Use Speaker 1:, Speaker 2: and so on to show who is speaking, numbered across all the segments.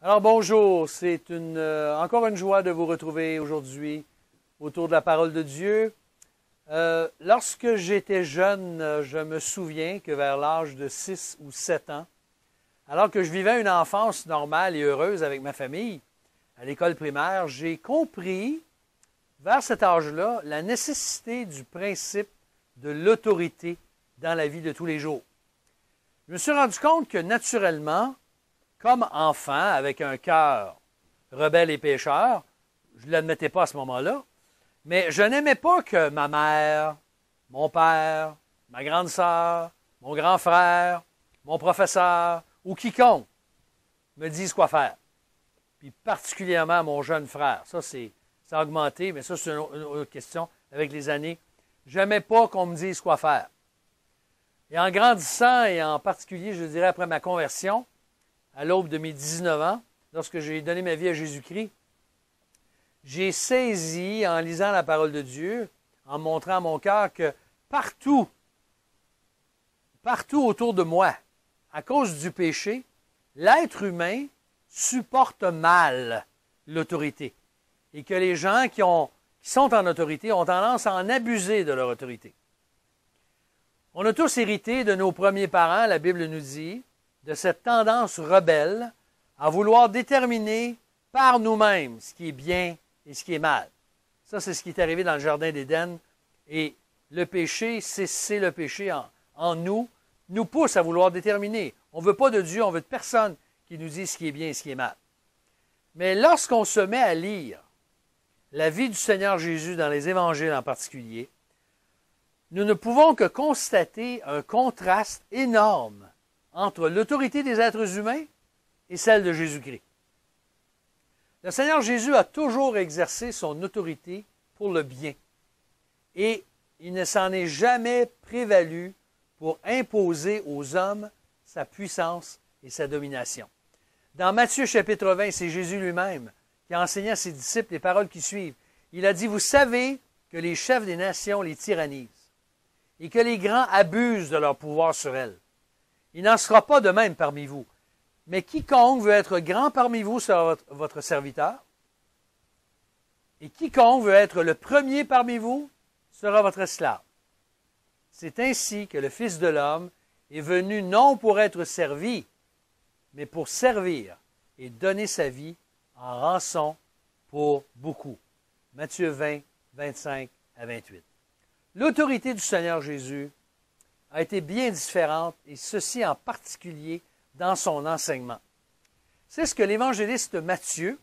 Speaker 1: Alors bonjour, c'est encore une joie de vous retrouver aujourd'hui autour de la parole de Dieu. Lorsque j'étais jeune, je me souviens que vers l'âge de 6 ou 7 ans, alors que je vivais une enfance normale et heureuse avec ma famille à l'école primaire, j'ai compris vers cet âge-là la nécessité du principe de l'autorité dans la vie de tous les jours. Je me suis rendu compte que naturellement, comme enfant, avec un cœur rebelle et pécheur, je ne l'admettais pas à ce moment-là, mais je n'aimais pas que ma mère, mon père, ma grande sœur, mon grand frère, mon professeur ou quiconque me dise quoi faire. Puis particulièrement mon jeune frère. Ça a augmenté, mais ça, c'est une autre question avec les années. Je n'aimais pas qu'on me dise quoi faire. Et en grandissant, et en particulier, je dirais après ma conversion, à l'aube de mes 19 ans, lorsque j'ai donné ma vie à Jésus-Christ, j'ai saisi, en lisant la parole de Dieu, en montrant à mon cœur que partout autour de moi, à cause du péché, l'être humain supporte mal l'autorité. Et que les gens qui sont en autorité ont tendance à en abuser de leur autorité. On a tous hérité de nos premiers parents, la Bible nous dit, de cette tendance rebelle à vouloir déterminer par nous-mêmes ce qui est bien et ce qui est mal. Ça, c'est ce qui est arrivé dans le Jardin d'Éden. Et le péché, c'est le péché en nous pousse à vouloir déterminer. On ne veut pas de Dieu, on veut de personne qui nous dise ce qui est bien et ce qui est mal. Mais lorsqu'on se met à lire la vie du Seigneur Jésus dans les évangiles en particulier, nous ne pouvons que constater un contraste énorme entre l'autorité des êtres humains et celle de Jésus-Christ. Le Seigneur Jésus a toujours exercé son autorité pour le bien et il ne s'en est jamais prévalu pour imposer aux hommes sa puissance et sa domination. Dans Matthieu chapitre 20, c'est Jésus lui-même qui a enseigné à ses disciples les paroles qui suivent. Il a dit, « Vous savez que les chefs des nations les tyrannisent et que les grands abusent de leur pouvoir sur elles. Il n'en sera pas de même parmi vous. Mais quiconque veut être grand parmi vous sera votre serviteur. Et quiconque veut être le premier parmi vous sera votre esclave. C'est ainsi que le Fils de l'homme est venu non pour être servi, mais pour servir et donner sa vie en rançon pour beaucoup. » Matthieu 20, 25 à 28. L'autorité du Seigneur Jésus a été bien différente, et ceci en particulier dans son enseignement. C'est ce que l'évangéliste Matthieu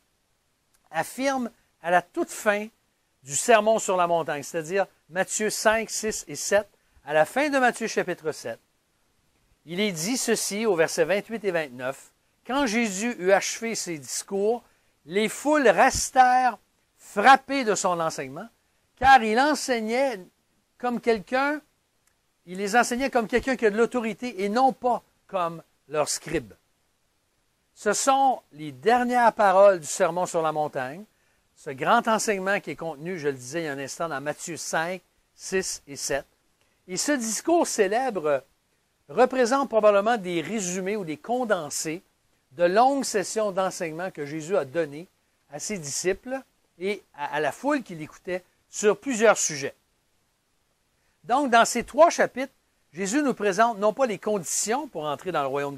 Speaker 1: affirme à la toute fin du Sermon sur la montagne, c'est-à-dire Matthieu 5, 6 et 7, à la fin de Matthieu chapitre 7. Il est dit ceci au verset 28 et 29, « Quand Jésus eut achevé ses discours, les foules restèrent frappées de son enseignement, car il enseignait comme quelqu'un, il les enseignait comme quelqu'un qui a de l'autorité et non pas comme leur scribe. » Ce sont les dernières paroles du Sermon sur la montagne, ce grand enseignement qui est contenu, je le disais il y a un instant, dans Matthieu 5, 6 et 7. Et ce discours célèbre représente probablement des résumés ou des condensés de longues sessions d'enseignement que Jésus a données à ses disciples et à la foule qui l'écoutait sur plusieurs sujets. Donc, dans ces 3 chapitres, Jésus nous présente non pas les conditions pour entrer dans le royaume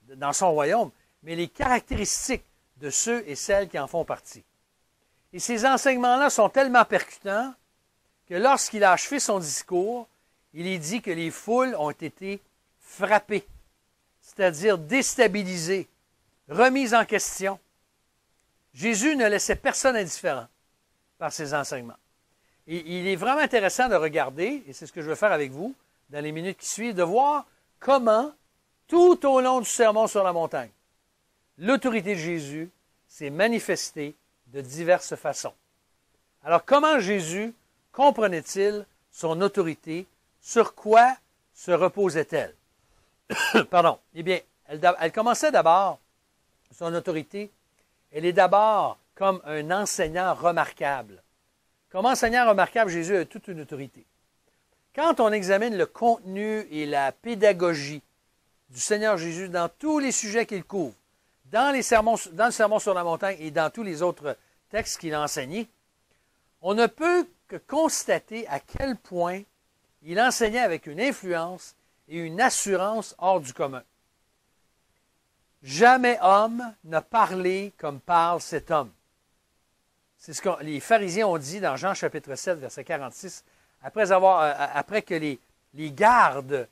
Speaker 1: dans son royaume, mais les caractéristiques de ceux et celles qui en font partie. Et ces enseignements-là sont tellement percutants que lorsqu'il a achevé son discours, il est dit que les foules ont été frappées, c'est-à-dire déstabilisées, remises en question. Jésus ne laissait personne indifférent par ses enseignements. Et il est vraiment intéressant de regarder, et c'est ce que je veux faire avec vous dans les minutes qui suivent, de voir comment, tout au long du Sermon sur la montagne, l'autorité de Jésus s'est manifestée de diverses façons. Alors, comment Jésus comprenait-il son autorité? Sur quoi se reposait-elle? Pardon. Eh bien, elle commençait d'abord, son autorité, elle est d'abord comme un enseignant remarquable. Comme enseignant remarquable, Jésus a toute une autorité. Quand on examine le contenu et la pédagogie du Seigneur Jésus dans tous les sujets qu'il couvre, dans le Sermon sur la montagne et dans tous les autres textes qu'il a enseignés, on ne peut que constater à quel point il enseignait avec une influence et une assurance hors du commun. Jamais homme n'a parlé comme parle cet homme. C'est ce que les pharisiens ont dit dans Jean chapitre 7, verset 46, après que les gardes,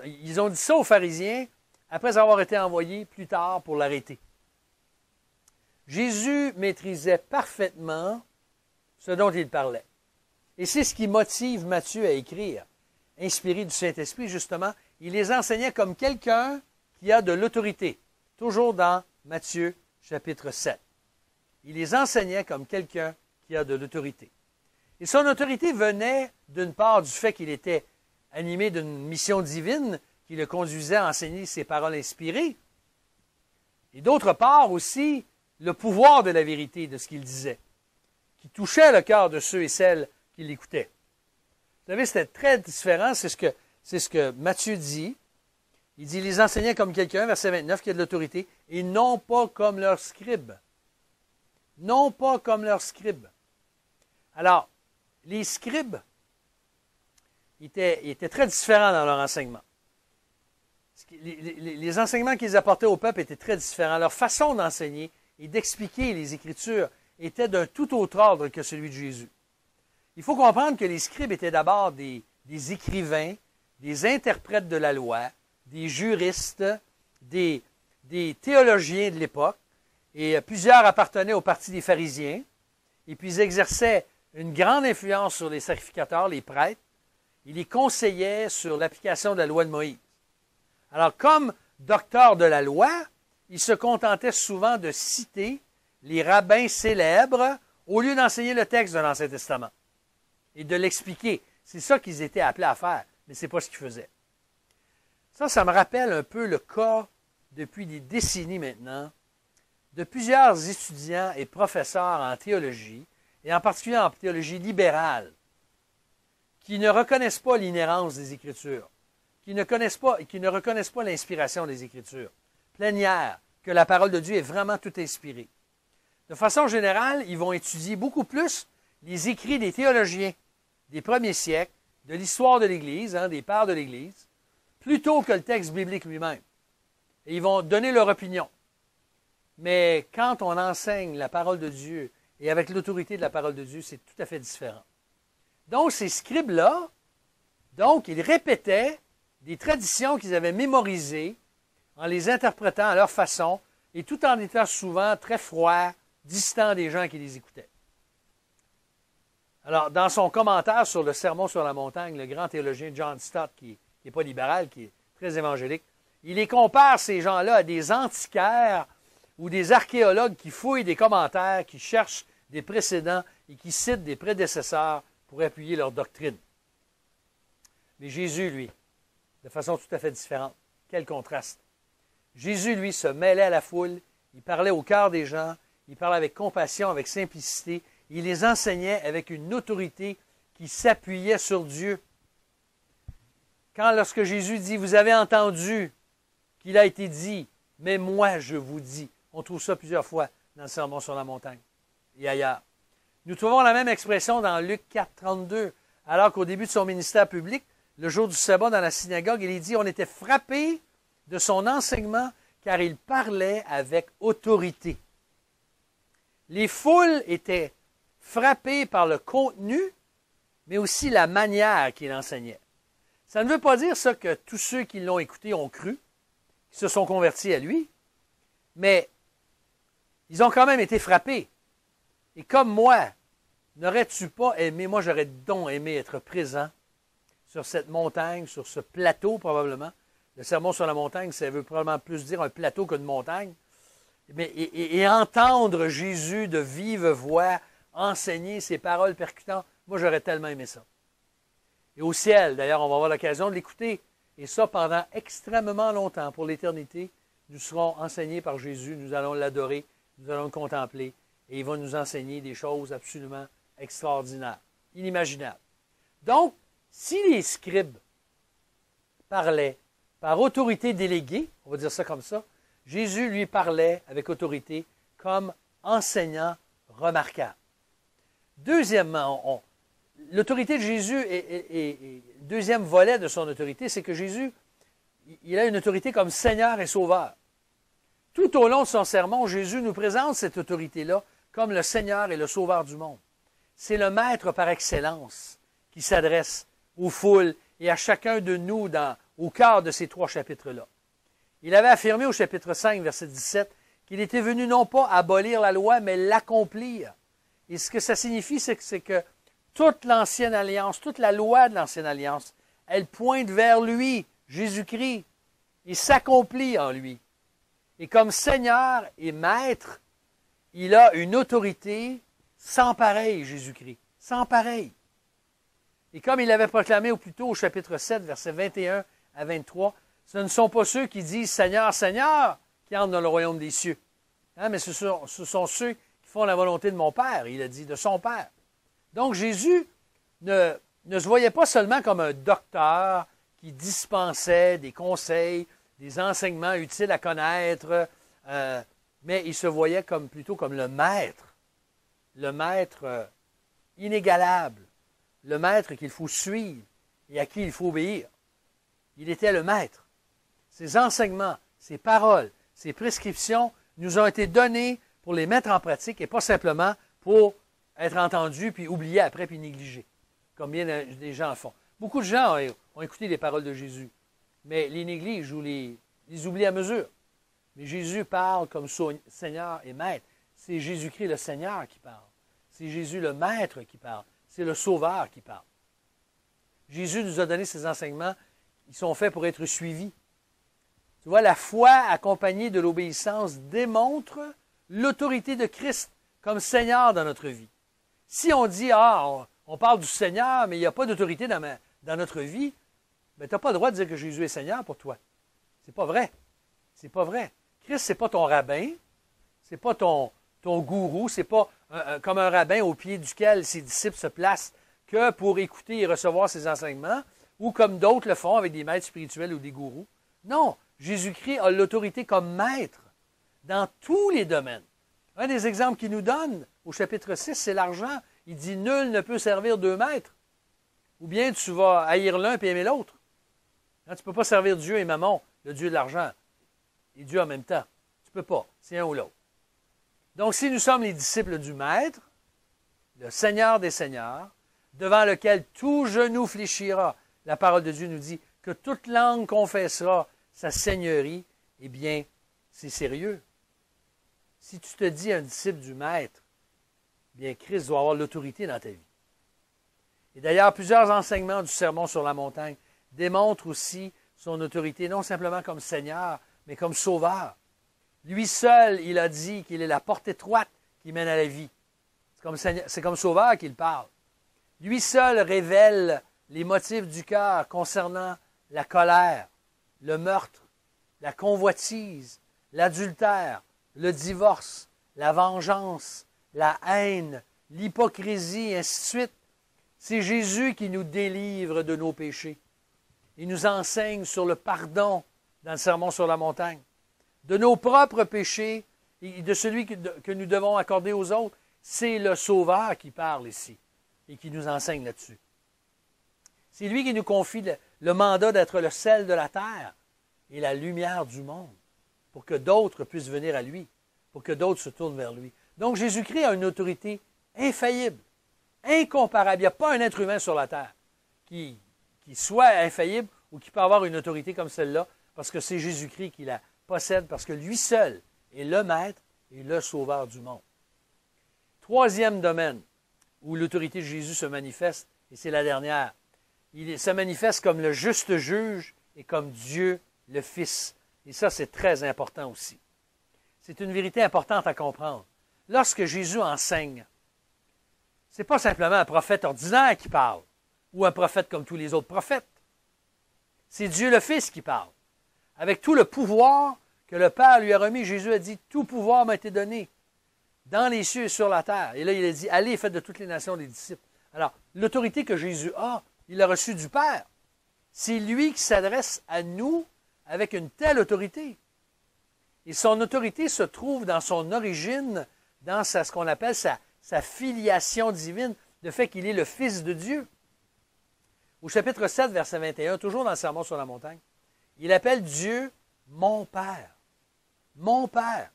Speaker 1: ils ont dit ça aux pharisiens, après avoir été envoyés plus tard pour l'arrêter. Jésus maîtrisait parfaitement ce dont il parlait. Et c'est ce qui motive Matthieu à écrire. Inspiré du Saint-Esprit, justement, il les enseignait comme quelqu'un qui a de l'autorité. Toujours dans Matthieu chapitre 7. Il les enseignait comme quelqu'un qui a de l'autorité. Et son autorité venait d'une part du fait qu'il était animé d'une mission divine qui le conduisait à enseigner ses paroles inspirées, et d'autre part aussi le pouvoir de la vérité de ce qu'il disait, qui touchait le cœur de ceux et celles qui l'écoutaient. Vous savez, c'était très différent, c'est ce que Matthieu dit. Il dit, il les enseignait comme quelqu'un, verset 29, qui a de l'autorité, et non pas comme leurs scribes. Non pas comme leurs scribes. Alors, les scribes étaient très différents dans leur enseignement. Les enseignements qu'ils apportaient au peuple étaient très différents. Leur façon d'enseigner et d'expliquer les Écritures était d'un tout autre ordre que celui de Jésus. Il faut comprendre que les scribes étaient d'abord des écrivains, des interprètes de la loi, des juristes, des théologiens de l'époque, et plusieurs appartenaient au parti des pharisiens, et puis ils exerçaient une grande influence sur les sacrificateurs, les prêtres. Ils les conseillaient sur l'application de la loi de Moïse. Alors, comme docteurs de la loi, ils se contentaient souvent de citer les rabbins célèbres au lieu d'enseigner le texte de l'Ancien Testament et de l'expliquer. C'est ça qu'ils étaient appelés à faire, mais ce n'est pas ce qu'ils faisaient. Ça me rappelle un peu le cas, depuis des décennies maintenant, de plusieurs étudiants et professeurs en théologie, et en particulier en théologie libérale, qui ne reconnaissent pas l'inhérence des Écritures, qui ne reconnaissent pas l'inspiration des Écritures, plénière, que la parole de Dieu est vraiment tout inspirée. De façon générale, ils vont étudier beaucoup plus les écrits des théologiens des premiers siècles, de l'histoire de l'Église, des pères de l'Église, plutôt que le texte biblique lui-même. Et ils vont donner leur opinion. Mais quand on enseigne la parole de Dieu, et avec l'autorité de la parole de Dieu, c'est tout à fait différent. Donc, ces scribes-là, ils répétaient des traditions qu'ils avaient mémorisées en les interprétant à leur façon, et tout en étant souvent très froids, distants des gens qui les écoutaient. Alors, dans son commentaire sur le Sermon sur la montagne, le grand théologien John Stott, qui n'est pas libéral, qui est très évangélique, il les compare, ces gens-là, à des antiquaires ou des archéologues qui fouillent des commentaires, qui cherchent des précédents et qui citent des prédécesseurs pour appuyer leur doctrine. Mais Jésus, lui, de façon tout à fait différente. Quel contraste! Jésus, lui, se mêlait à la foule, il parlait au cœur des gens, il parlait avec compassion, avec simplicité, il les enseignait avec une autorité qui s'appuyait sur Dieu. Lorsque Jésus dit « Vous avez entendu qu'il a été dit, mais moi je vous dis », on trouve ça plusieurs fois dans le Sermon sur la montagne et ailleurs. Nous trouvons la même expression dans Luc 4, 32, alors qu'au début de son ministère public, le jour du sabbat dans la synagogue, il est dit « On était frappés de son enseignement car il parlait avec autorité ». Les foules étaient frappées par le contenu, mais aussi la manière qu'il enseignait. Ça ne veut pas dire ça que tous ceux qui l'ont écouté ont cru, qui se sont convertis à lui, mais ils ont quand même été frappés. Et comme moi, n'aurais-tu pas aimé, moi j'aurais donc aimé être présent sur cette montagne, sur ce plateau probablement. Le Sermon sur la montagne, ça veut probablement plus dire un plateau qu'une montagne. Et entendre Jésus de vive voix enseigner ses paroles percutantes, moi j'aurais tellement aimé ça. Et au ciel, d'ailleurs, on va avoir l'occasion de l'écouter. Et ça, pendant extrêmement longtemps, pour l'éternité, nous serons enseignés par Jésus, nous allons l'adorer, nous allons le contempler, et il va nous enseigner des choses absolument extraordinaires, inimaginables. Donc, si les scribes parlaient par autorité déléguée, on va dire ça comme ça, Jésus lui parlait avec autorité comme enseignant remarquable. Deuxièmement, l'autorité de Jésus et deuxième volet de son autorité, c'est que Jésus, il a une autorité comme Seigneur et Sauveur. Tout au long de son sermon, Jésus nous présente cette autorité-là comme le Seigneur et le Sauveur du monde. C'est le Maître par excellence qui s'adresse aux foules et à chacun de nous au cœur de ces 3 chapitres-là. Il avait affirmé au chapitre 5, verset 17, qu'il était venu non pas abolir la loi, mais l'accomplir. Et ce que ça signifie, c'est que toute l'Ancienne Alliance, toute la loi de l'Ancienne Alliance, elle pointe vers lui, Jésus-Christ, et s'accomplit en lui. Et comme Seigneur et Maître, il a une autorité sans pareil, Jésus-Christ, sans pareil. Et comme il l'avait proclamé au plus tôt au chapitre 7, versets 21 à 23, ce ne sont pas ceux qui disent « Seigneur, Seigneur » qui entrent dans le royaume des cieux. Mais ce sont ceux qui font la volonté de mon Père, il a dit, de son Père. Donc Jésus ne se voyait pas seulement comme un docteur qui dispensait des conseils, des enseignements utiles à connaître, mais il se voyait plutôt comme le maître inégalable, le maître qu'il faut suivre et à qui il faut obéir. Il était le maître. Ses enseignements, ses paroles, ses prescriptions nous ont été données pour les mettre en pratique et pas simplement pour être entendus puis oubliés après puis négligés, comme bien des gens le font. Beaucoup de gens ont écouté les paroles de Jésus, mais les négligent ou les oublient à mesure. Mais Jésus parle comme Seigneur et Maître. C'est Jésus-Christ le Seigneur qui parle. C'est Jésus le Maître qui parle. C'est le Sauveur qui parle. Jésus nous a donné ces enseignements. Ils sont faits pour être suivis. Tu vois, la foi accompagnée de l'obéissance démontre l'autorité de Christ comme Seigneur dans notre vie. Si on dit, on parle du Seigneur, mais il n'y a pas d'autorité dans notre vie, ben, tu n'as pas le droit de dire que Jésus est Seigneur pour toi. C'est pas vrai. C'est pas vrai. Christ, c'est pas ton rabbin, c'est pas ton gourou, c'est pas comme un rabbin au pied duquel ses disciples se placent que pour écouter et recevoir ses enseignements, ou comme d'autres le font avec des maîtres spirituels ou des gourous. Non, Jésus-Christ a l'autorité comme maître dans tous les domaines. Un des exemples qu'il nous donne au chapitre 6, c'est l'argent. Il dit « Nul ne peut servir 2 maîtres. » Ou bien tu vas haïr l'un et aimer l'autre. Tu ne peux pas servir Dieu et Mammon, le Dieu de l'argent, et Dieu en même temps. Tu ne peux pas. C'est un ou l'autre. Donc, si nous sommes les disciples du Maître, le Seigneur des Seigneurs, devant lequel tout genou fléchira, la parole de Dieu nous dit que toute langue confessera sa seigneurie, eh bien, c'est sérieux. Si tu te dis un disciple du Maître, bien, Christ doit avoir l'autorité dans ta vie. Et d'ailleurs, plusieurs enseignements du Sermon sur la montagne démontrent aussi son autorité, non simplement comme Seigneur, mais comme Sauveur. Lui seul, il a dit qu'il est la porte étroite qui mène à la vie. C'est comme Sauveur qu'il parle. Lui seul révèle les motifs du cœur concernant la colère, le meurtre, la convoitise, l'adultère, le divorce, la vengeance, la haine, l'hypocrisie, et ainsi de suite. C'est Jésus qui nous délivre de nos péchés. Il nous enseigne sur le pardon dans le Sermon sur la montagne. De nos propres péchés et de celui que nous devons accorder aux autres, c'est le Sauveur qui parle ici et qui nous enseigne là-dessus. C'est lui qui nous confie le mandat d'être le sel de la terre et la lumière du monde pour que d'autres puissent venir à lui, pour que d'autres se tournent vers lui. Donc Jésus-Christ a une autorité infaillible, incomparable. Il n'y a pas un être humain sur la terre qui soit infaillible ou qui peut avoir une autorité comme celle-là, parce que c'est Jésus-Christ qui la possède, parce que lui seul est le Maître et le Sauveur du monde. Troisième domaine où l'autorité de Jésus se manifeste, et c'est la dernière, il se manifeste comme le juste juge et comme Dieu le Fils. Et ça, c'est très important aussi. C'est une vérité importante à comprendre. Lorsque Jésus enseigne, ce n'est pas simplement un prophète ordinaire qui parle, ou un prophète comme tous les autres prophètes. C'est Dieu le Fils qui parle. Avec tout le pouvoir que le Père lui a remis, Jésus a dit, « Tout pouvoir m'a été donné dans les cieux et sur la terre. » Et là, il a dit, « Allez, faites de toutes les nations des disciples. » Alors, l'autorité que Jésus a, il l'a reçue du Père. C'est lui qui s'adresse à nous avec une telle autorité. Et son autorité se trouve dans son origine, dans ce qu'on appelle sa filiation divine, le fait qu'il est le Fils de Dieu. Au chapitre 7, verset 21, toujours dans le Sermon sur la montagne, il appelle Dieu mon Père. Mon Père.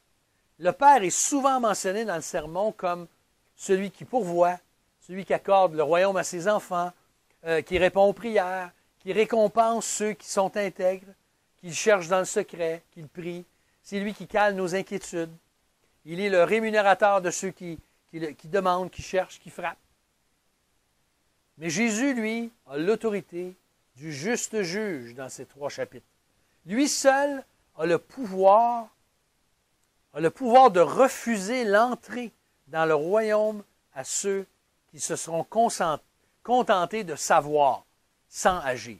Speaker 1: Le Père est souvent mentionné dans le sermon comme celui qui pourvoit, celui qui accorde le royaume à ses enfants, qui répond aux prières, qui récompense ceux qui sont intègres, qui le cherchent dans le secret, qui le prient. C'est lui qui cale nos inquiétudes. Il est le rémunérateur de ceux qui demandent, qui cherchent, qui frappent. Mais Jésus, lui, a l'autorité du juste juge dans ces 3 chapitres. Lui seul a le pouvoir de refuser l'entrée dans le royaume à ceux qui se seront contentés de savoir sans agir,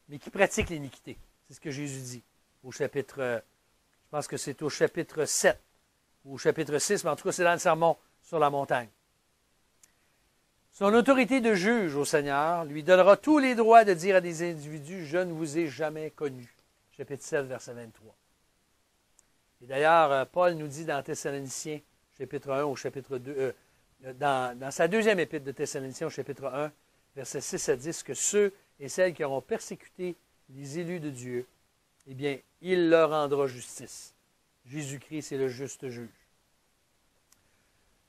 Speaker 1: mais qui pratiquent l'iniquité. C'est ce que Jésus dit au chapitre, je pense que c'est au chapitre 7 ou au chapitre 6, mais en tout cas c'est dans le sermon sur la montagne. Son autorité de juge au Seigneur lui donnera tous les droits de dire à des individus « Je ne vous ai jamais connus ». Chapitre 7, verset 23. Et d'ailleurs, Paul nous dit dans Thessaloniciens, chapitre 1 au chapitre 2, dans sa deuxième épître de Thessaloniciens au chapitre 1, versets 6 à 10, que ceux et celles qui auront persécuté les élus de Dieu, eh bien, il leur rendra justice. Jésus-Christ, c'est le juste juge.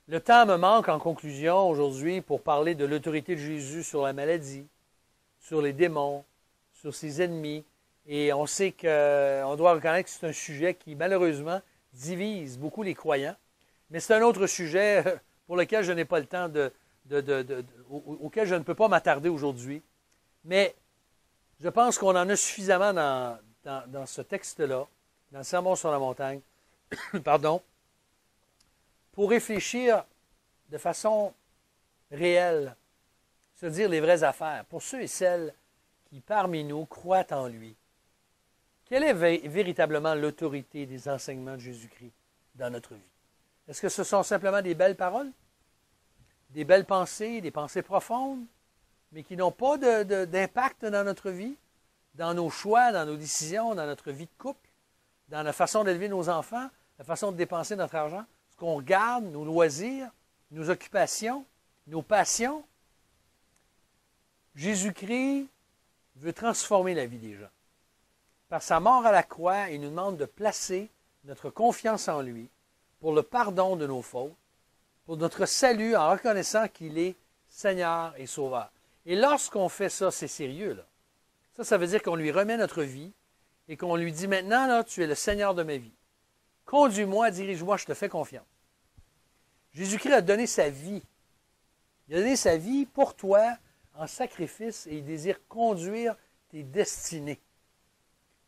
Speaker 1: Le temps me manque en conclusion aujourd'hui pour parler de l'autorité de Jésus sur la maladie, sur les démons, sur ses ennemis. Et on sait qu'on doit reconnaître que c'est un sujet qui, malheureusement, divise beaucoup les croyants. Mais c'est un autre sujet pour lequel je n'ai pas le temps auquel je ne peux pas m'attarder aujourd'hui. Mais je pense qu'on en a suffisamment dans ce texte-là, dans le Sermon sur la montagne, pardon, pour réfléchir de façon réelle, se dire les vraies affaires, pour ceux et celles qui, parmi nous, croient en lui. Quelle est véritablement l'autorité des enseignements de Jésus-Christ dans notre vie? Est-ce que ce sont simplement des belles paroles, des belles pensées, des pensées profondes, mais qui n'ont pas d'impact dans notre vie, dans nos choix, dans nos décisions, dans notre vie de couple, dans la façon d'élever nos enfants, la façon de dépenser notre argent, ce qu'on regarde, nos loisirs, nos occupations, nos passions? Jésus-Christ veut transformer la vie des gens. Par sa mort à la croix, il nous demande de placer notre confiance en lui pour le pardon de nos fautes, pour notre salut en reconnaissant qu'il est Seigneur et Sauveur. Et lorsqu'on fait ça, c'est sérieux, là. Ça veut dire qu'on lui remet notre vie et qu'on lui dit maintenant, là, tu es le Seigneur de ma vie. Conduis-moi, dirige-moi, je te fais confiance. Jésus-Christ a donné sa vie. Il a donné sa vie pour toi en sacrifice et il désire conduire tes destinées.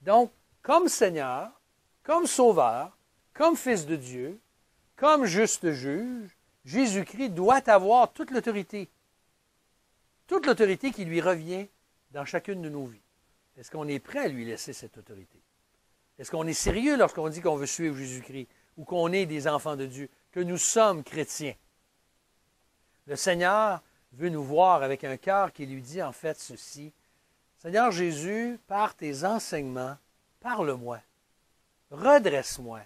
Speaker 1: Donc, comme Seigneur, comme Sauveur, comme Fils de Dieu, comme juste juge, Jésus-Christ doit avoir toute l'autorité. Toute l'autorité qui lui revient dans chacune de nos vies. Est-ce qu'on est prêt à lui laisser cette autorité? Est-ce qu'on est sérieux lorsqu'on dit qu'on veut suivre Jésus-Christ ou qu'on est des enfants de Dieu, que nous sommes chrétiens? Le Seigneur veut nous voir avec un cœur qui lui dit en fait ceci. Seigneur Jésus, par tes enseignements, parle-moi, redresse-moi,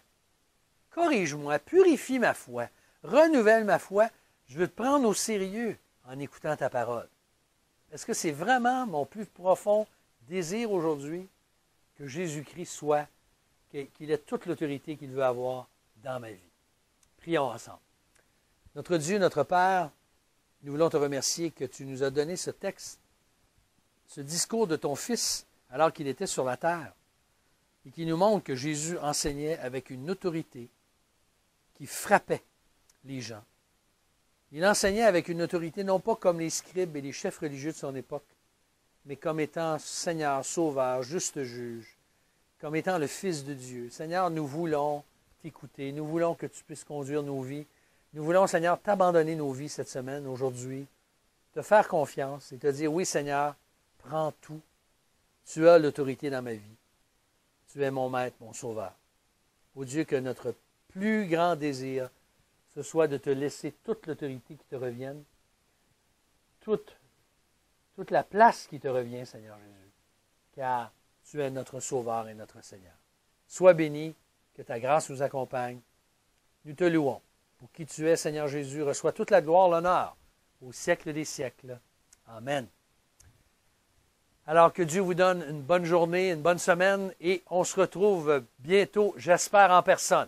Speaker 1: corrige-moi, purifie ma foi, renouvelle ma foi. Je veux te prendre au sérieux en écoutant ta parole. Est-ce que c'est vraiment mon plus profond désir aujourd'hui que Jésus-Christ soit, qu'il ait toute l'autorité qu'il veut avoir dans ma vie? Prions ensemble. Notre Dieu, notre Père, nous voulons te remercier que tu nous as donné ce texte, ce discours de ton Fils alors qu'il était sur la terre et qui nous montre que Jésus enseignait avec une autorité qui frappait les gens. Il enseignait avec une autorité non pas comme les scribes et les chefs religieux de son époque, mais comme étant Seigneur, Sauveur, juste juge, comme étant le Fils de Dieu. Seigneur, nous voulons t'écouter, nous voulons que tu puisses conduire nos vies. Nous voulons, Seigneur, t'abandonner nos vies cette semaine, aujourd'hui, te faire confiance et te dire, oui, Seigneur, prends tout. Tu as l'autorité dans ma vie. Tu es mon Maître, mon Sauveur. Ô Dieu, que notre plus grand désir, ce soit de te laisser toute l'autorité qui te revienne, toute la place qui te revient, Seigneur Jésus, car tu es notre Sauveur et notre Seigneur. Sois béni, Que ta grâce nous accompagne. Nous te louons. Pour qui tu es, Seigneur Jésus, reçois toute la gloire, l'honneur, au siècle des siècles. Amen. Alors que Dieu vous donne une bonne journée, une bonne semaine, et on se retrouve bientôt, j'espère, en personne.